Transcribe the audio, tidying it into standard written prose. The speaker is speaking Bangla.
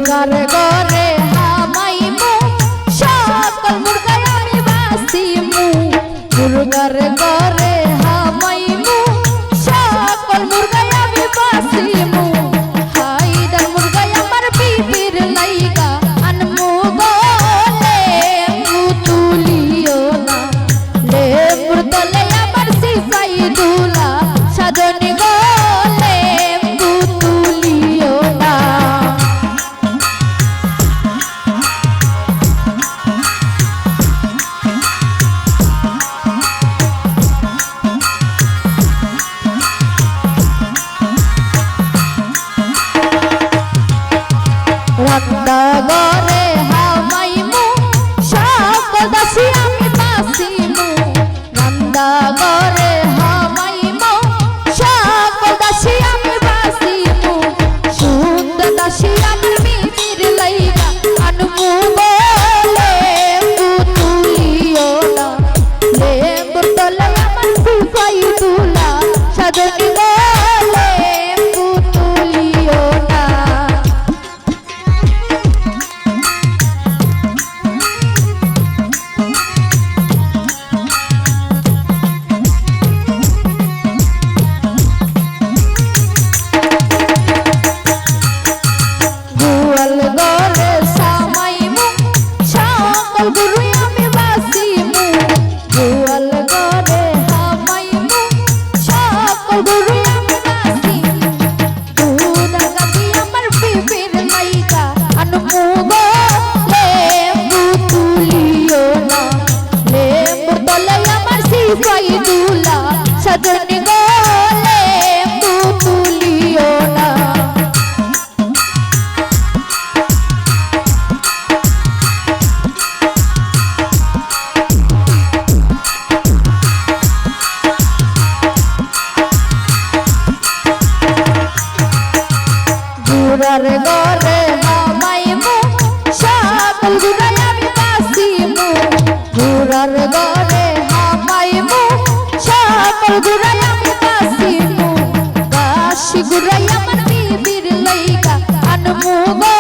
মুরগার ঘরে হামাইমু সকল মুরগায় আমি বাসিমু মুরগার ঘরে হামাইমু সকল মুরগায় আমি বাসিমু হায়দার মুরগায় আমার বিবির লাইগা আনমু গলে তুলিও না লেবুর তলে আমার সিসাই দুলা সাজনি গলে তুলিও না রান্না ঘরে হামাইমু সকল দাসী আমি বাসিমু রান্না ঘরে হামাইমু সকল দাসী আমি বাসিমু সুন্দর দাসী আমার বিবির লাইগা আনমু বলে তুলিও না লেবুর তলে আমার সিসাই দুলা সাজনি গলে তুলিও না গোয়াল ঘরে সামাইমু সকল গরু আমি বাসিমু গোয়াল ঘরে হামাইমু সকল গরু আমি বাসিমু দুধ গাবি আমার বিবির লাইগা আনমু গলে তুলিও না লেবুর তলে আমার সিসাই দুলা সাজনি গলে তুলিও না গুড়ার ঘরে হামাইমু সকল গুড়ায় আমি বাসিমু গুড়ার ঘরে হামাইমু সকল গুড়ায় আমি বাসিমু বাসি গুড়ায় আমার বিবির লাইগা আনমু গো